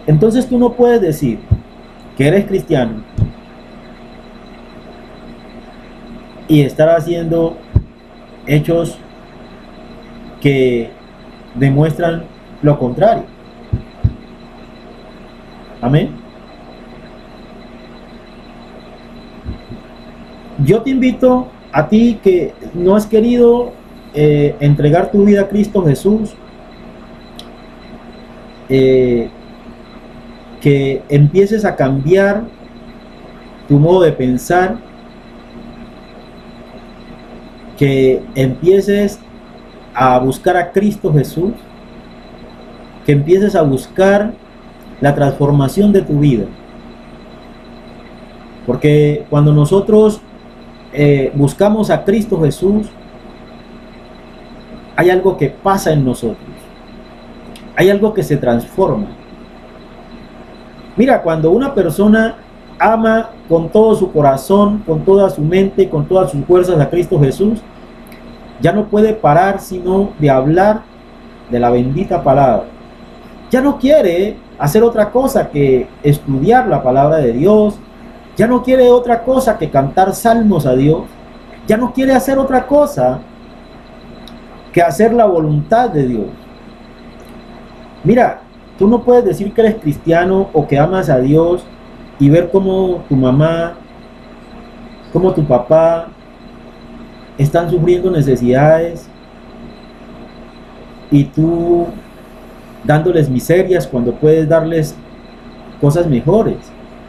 [SPEAKER 1] Entonces tú no puedes decir que eres cristiano y estar haciendo hechos que demuestran lo contrario. Amén. Yo te invito a ti que no has querido entregar tu vida a Cristo Jesús, que empieces a cambiar tu modo de pensar, que empieces a buscar a Cristo Jesús, que empieces a buscar la transformación de tu vida. Porque cuando nosotros buscamos a Cristo Jesús, hay algo que pasa en nosotros, hay algo que se transforma. Mira, cuando una persona ama con todo su corazón, con toda su mente, con todas sus fuerzas a Cristo Jesús, ya no puede parar sino de hablar de la bendita palabra. Ya no quiere hacer otra cosa que estudiar la palabra de Dios. Ya no quiere otra cosa que cantar salmos a Dios. Ya no quiere hacer otra cosa que hacer la voluntad de Dios. Mira, tú no puedes decir que eres cristiano o que amas a Dios y ver cómo tu mamá, cómo tu papá están sufriendo necesidades y tú dándoles miserias cuando puedes darles cosas mejores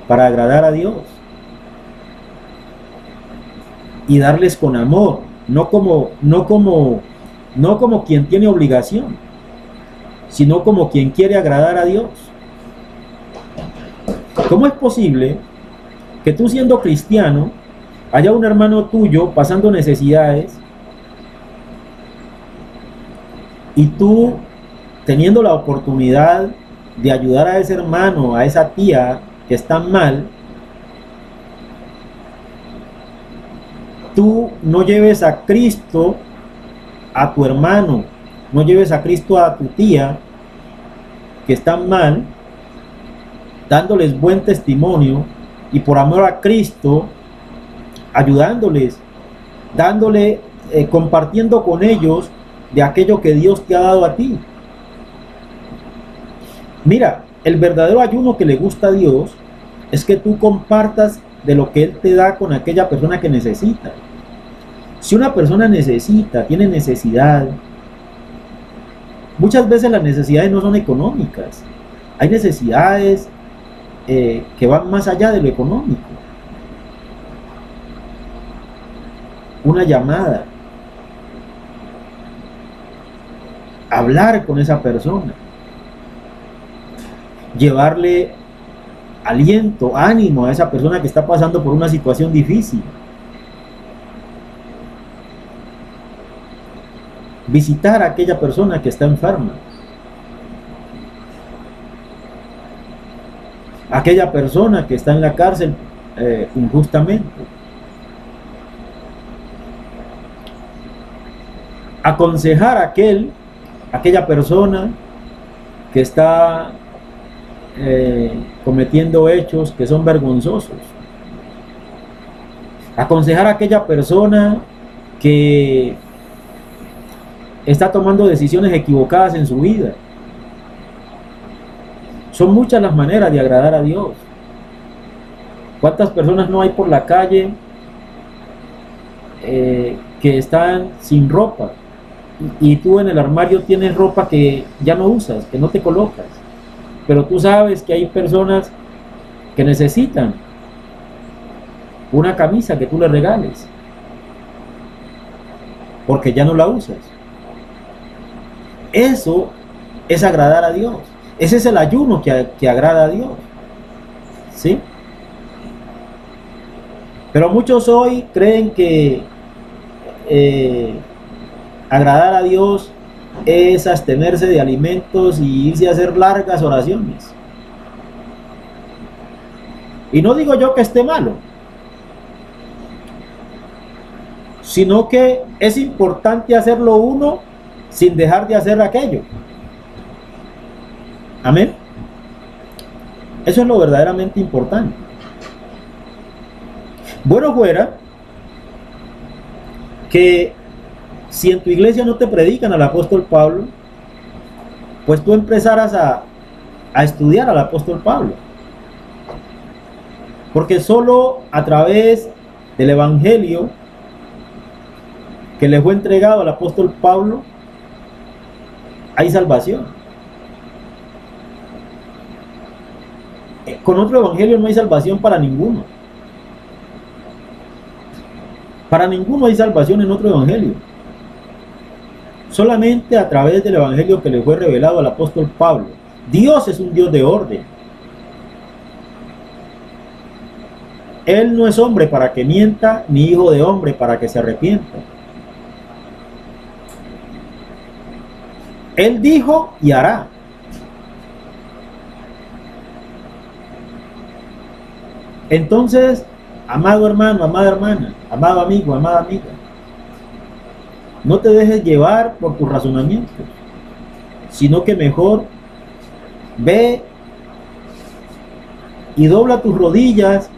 [SPEAKER 1] para agradar a Dios y darles con amor, no como quien tiene obligación, sino como quien quiere agradar a Dios. ¿Cómo es posible que tú, siendo cristiano, haya un hermano tuyo pasando necesidades y tú, teniendo la oportunidad de ayudar a ese hermano, a esa tía que está mal, tú no lleves a Cristo a tu hermano, no lleves a Cristo a tu tía que está mal, dándoles buen testimonio y por amor a Cristo, ayudándoles, compartiendo con ellos de aquello que Dios te ha dado a ti? Mira, el verdadero ayuno que le gusta a Dios es que tú compartas de lo que Él te da con aquella persona que necesita. Si una persona necesita, tiene necesidad, muchas veces las necesidades no son económicas. Hay necesidades que van más allá de lo económico. Una llamada, hablar con esa persona, llevarle aliento, ánimo a esa persona que está pasando por una situación difícil. Visitar a aquella persona que está enferma. Aquella persona que está en la cárcel injustamente. Aconsejar a aquella persona que está cometiendo hechos que son vergonzosos. Aconsejar a aquella persona que está tomando decisiones equivocadas en su vida. Son muchas las maneras de agradar a Dios. ¿Cuántas personas no hay por la calle que están sin ropa? Y tú en el armario tienes ropa que ya no usas, que no te colocas. Pero tú sabes que hay personas que necesitan una camisa que tú le regales, porque ya no la usas. Eso es agradar a Dios. Ese es el ayuno que agrada a Dios. ¿Sí? Pero muchos hoy creen que agradar a Dios es abstenerse de alimentos y irse a hacer largas oraciones. Y no digo yo que esté malo, sino que es importante hacerlo uno sin dejar de hacer aquello. Amén. Eso es lo verdaderamente importante. Bueno fuera que si en tu iglesia no te predican al apóstol Pablo, pues tú empezaras a estudiar al apóstol Pablo. Porque solo a través del evangelio que le fue entregado al apóstol Pablo hay salvación. Con otro evangelio no hay salvación para ninguno. Para ninguno hay salvación en otro evangelio. Solamente a través del evangelio que le fue revelado al apóstol Pablo. Dios es un Dios de orden. Él no es hombre para que mienta, ni hijo de hombre para que se arrepienta. Él dijo y hará. Entonces, amado hermano, amada hermana, amado amigo, amada amiga, no te dejes llevar por tus razonamientos, sino que mejor ve y dobla tus rodillas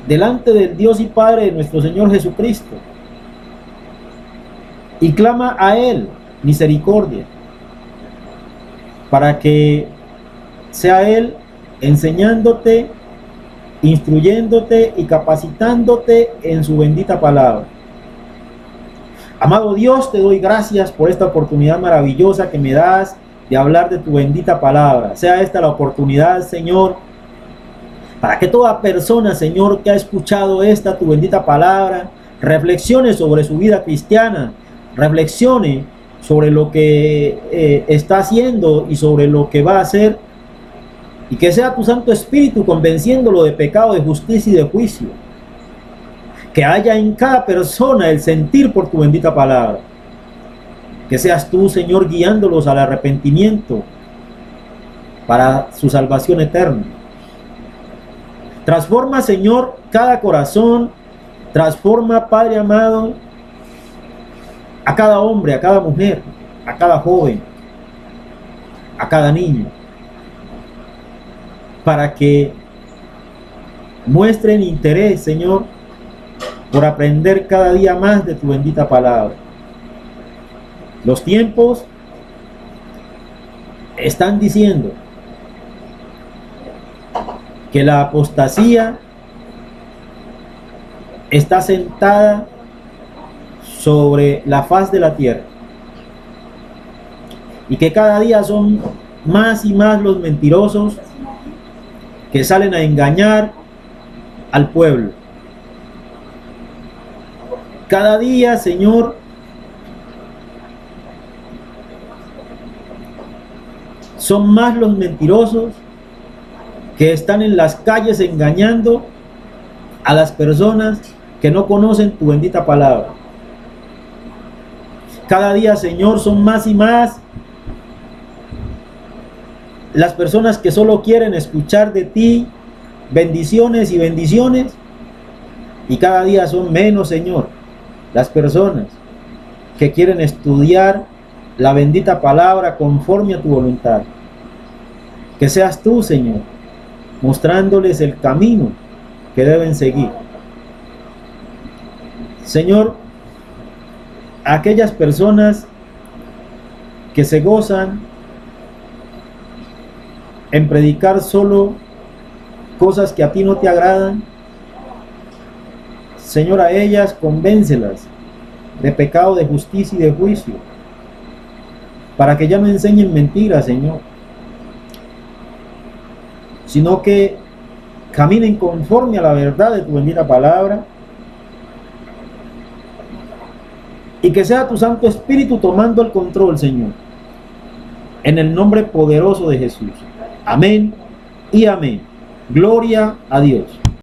[SPEAKER 1] delante del Dios y Padre de nuestro Señor Jesucristo y clama a Él misericordia, para que sea Él enseñándote, instruyéndote y capacitándote en su bendita palabra. Amado Dios, te doy gracias por esta oportunidad maravillosa que me das de hablar de tu bendita palabra. Sea esta la oportunidad, Señor, para que toda persona, Señor, que ha escuchado esta tu bendita palabra, reflexione sobre su vida cristiana, reflexione sobre lo que está haciendo y sobre lo que va a hacer, y que sea tu Santo Espíritu convenciéndolo de pecado, de justicia y de juicio. Que haya en cada persona el sentir por tu bendita palabra. Que seas tú, Señor, guiándolos al arrepentimiento para su salvación eterna. Transforma, Señor, cada corazón. Transforma, Padre amado, a cada hombre, a cada mujer, a cada joven, a cada niño, para que muestren interés, Señor, por aprender cada día más de tu bendita palabra. Los tiempos están diciendo que la apostasía está sentada sobre la faz de la tierra, y que cada día son más y más los mentirosos que salen a engañar al pueblo. Cada día, Señor, son más los mentirosos que están en las calles engañando a las personas que no conocen tu bendita palabra. Cada día, Señor, son más y más las personas que solo quieren escuchar de ti bendiciones y bendiciones, y cada día son menos, Señor, las personas que quieren estudiar la bendita palabra conforme a tu voluntad. Que seas tú, Señor, mostrándoles el camino que deben seguir. Señor, aquellas personas que se gozan en predicar solo cosas que a ti no te agradan, Señor, a ellas convéncelas de pecado, de justicia y de juicio, para que ya no enseñen mentiras, Señor, sino que caminen conforme a la verdad de tu bendita palabra, y que sea tu Santo Espíritu tomando el control, Señor, en el nombre poderoso de Jesús. Amén y amén. Gloria a Dios.